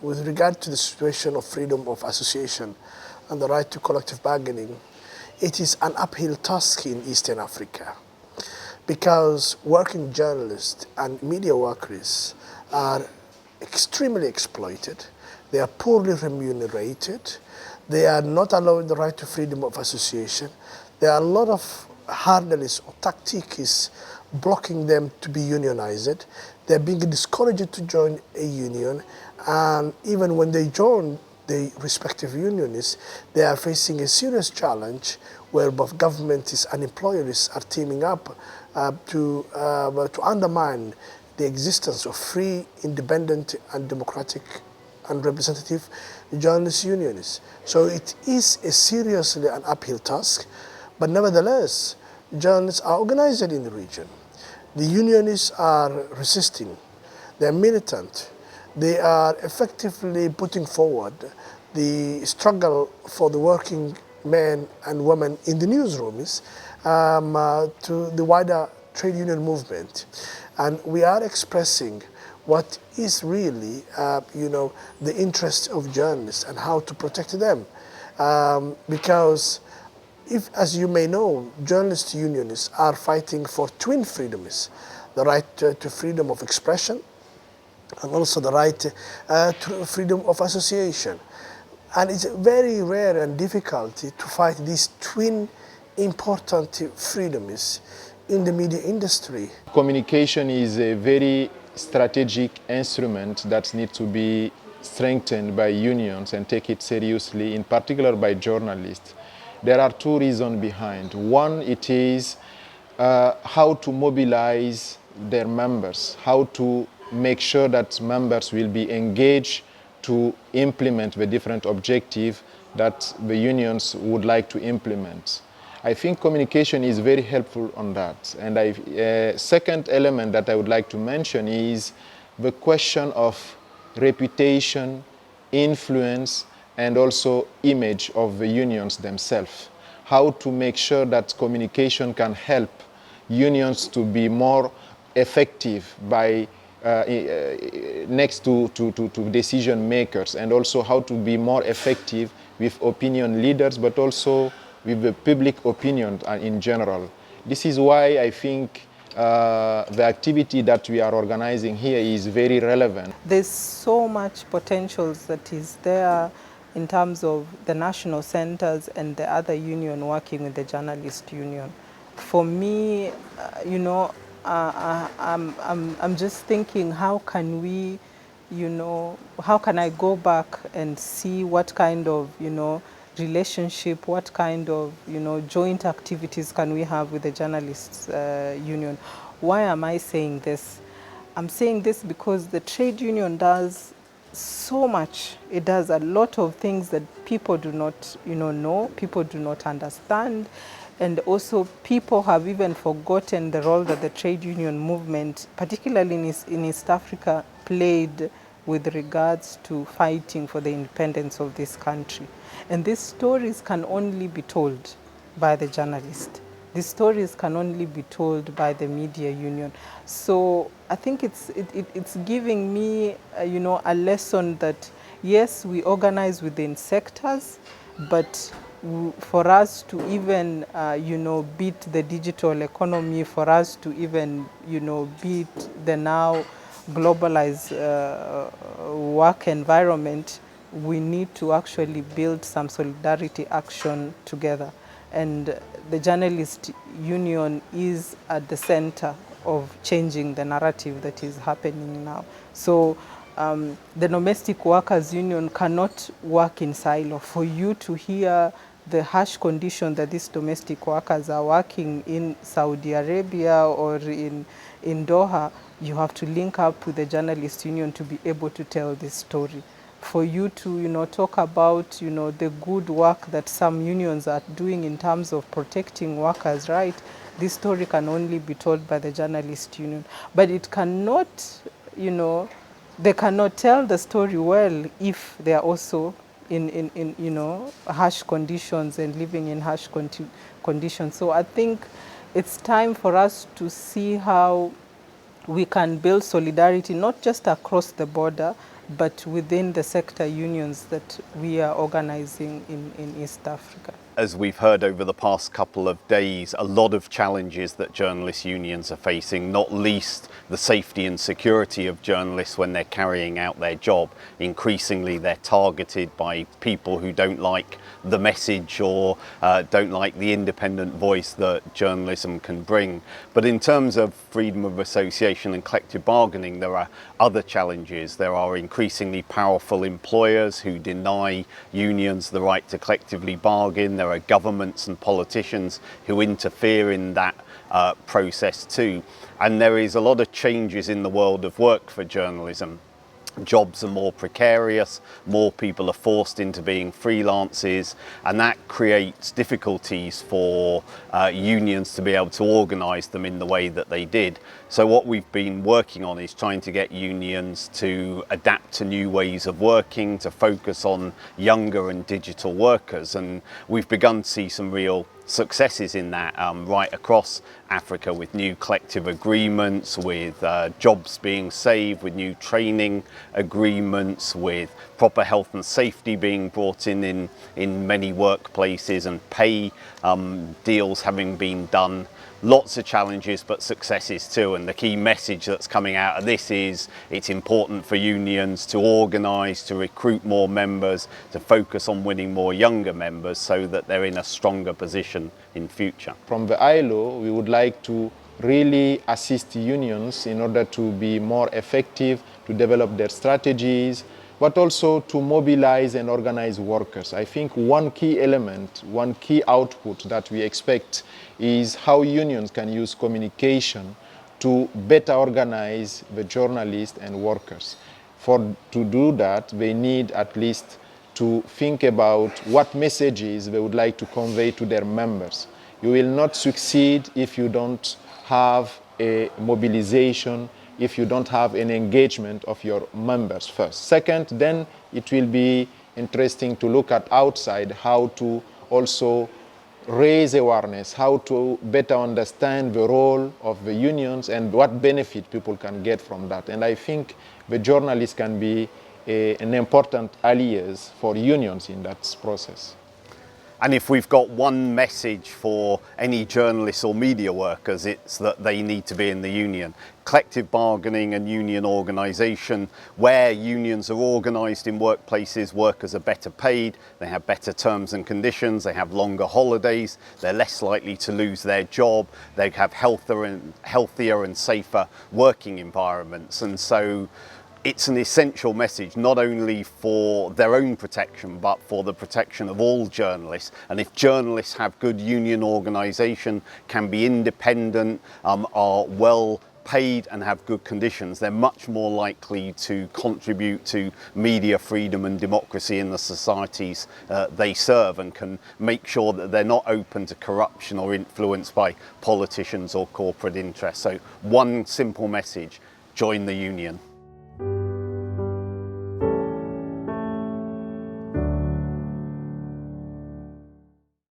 with regard to the situation of freedom of association and the right to collective bargaining, it is an uphill task in Eastern Africa because working journalists and media workers are extremely exploited. They are poorly remunerated. They are not allowed the right to freedom of association. There are a lot of hurdles or tactics blocking them to be unionized. They're being discouraged to join a union, and even when they join the respective unions, they are facing a serious challenge where both governments and employers are teaming up to undermine the existence of free, independent, and democratic and representative journalist unions. So it is seriously an uphill task, but nevertheless, journalists are organized in the region. The unionists are resisting, they're militant, they are effectively putting forward the struggle for the working men and women in the newsrooms to the wider trade union movement. And we are expressing what is really, the interests of journalists and how to protect them. Because if, as you may know, journalist unionists are fighting for twin freedoms, the right to freedom of expression and also the right to freedom of association. And it's very rare and difficult to fight these twin important freedoms in the media industry. Communication is a very strategic instrument that needs to be strengthened by unions and take it seriously, in particular by journalists. There are two reasons behind. One, it is how to mobilize their members, how to make sure that members will be engaged to implement the different objectives that the unions would like to implement. I think communication is very helpful on that. And second element that I would like to mention is the question of reputation, influence, and also image of the unions themselves. How to make sure that communication can help unions to be more effective by next to decision makers, and also how to be more effective with opinion leaders, but also with the public opinion in general. This is why I think the activity that we are organizing here is very relevant. There's so much potential that is there in terms of the national centers and the other union working with the journalist union. For me, I'm just thinking, how can we, how can I go back and see what kind of, relationship, what kind of, joint activities can we have with the journalists union? Why am I saying this? I'm saying this because the trade union does so much. It does a lot of things that people do not, know, people do not understand. And also people have even forgotten the role that the trade union movement, particularly in East Africa, played with regards to fighting for the independence of this country. And these stories can only be told by the journalist. These stories can only be told by the media union. So I think it's giving me, a lesson that, yes, we organize within sectors, but for us to even, beat the digital economy, for us to even, beat the now globalized work environment, we need to actually build some solidarity action together. And the journalist union is at the center of changing the narrative that is happening now. So the domestic workers union cannot work in silo. For you to hear the harsh condition that these domestic workers are working in Saudi Arabia or in Doha, you have to link up with the journalist union to be able to tell this story. For you to, talk about, the good work that some unions are doing in terms of protecting workers' rights, this story can only be told by the journalist union. But it cannot, they cannot tell the story well if they are also in harsh conditions and living in harsh conditions. So I think it's time for us to see how we can build solidarity, not just across the border, but within the sector unions that we are organizing in East Africa. As we've heard over the past couple of days, a lot of challenges that journalist unions are facing, not least the safety and security of journalists when they're carrying out their job. Increasingly, they're targeted by people who don't like the message or don't like the independent voice that journalism can bring. But in terms of freedom of association and collective bargaining, there are other challenges. There are increasingly powerful employers who deny unions the right to collectively bargain. There are governments and politicians who interfere in that process too. And there is a lot of changes in the world of work for journalism. Jobs are more precarious, more people are forced into being freelancers, and that creates difficulties for unions to be able to organise them in the way that they did. So what we've been working on is trying to get unions to adapt to new ways of working, to focus on younger and digital workers, and we've begun to see some real successes in that right across Africa, with new collective agreements, with jobs being saved, with new training agreements, with proper health and safety being brought in many workplaces, and pay deals having been done. Lots of challenges, but successes too. And the key message that's coming out of this is it's important for unions to organise, to recruit more members, to focus on winning more younger members so that they're in a stronger position in future. From the ILO, we would like to really assist unions in order to be more effective, to develop their strategies, but also to mobilize and organize workers. I think one key element, one key output that we expect is how unions can use communication to better organize the journalists and workers. To do that, they need at least to think about what messages they would like to convey to their members. You will not succeed if you don't have a mobilization, if you don't have an engagement of your members first. Second, then it will be interesting to look at outside how to also raise awareness, how to better understand the role of the unions and what benefit people can get from that. And I think the journalists can be an important allies for unions in that process. And if we've got one message for any journalists or media workers, it's that they need to be in the union. Collective bargaining and union organisation, where unions are organised in workplaces, workers are better paid, they have better terms and conditions, they have longer holidays, they're less likely to lose their job, they have healthier and safer working environments. And so it's an essential message, not only for their own protection, but for the protection of all journalists. And if journalists have good union organisation, can be independent, are well paid and have good conditions, they're much more likely to contribute to media freedom and democracy in the societies they serve, and can make sure that they're not open to corruption or influenced by politicians or corporate interests. So one simple message: join the union.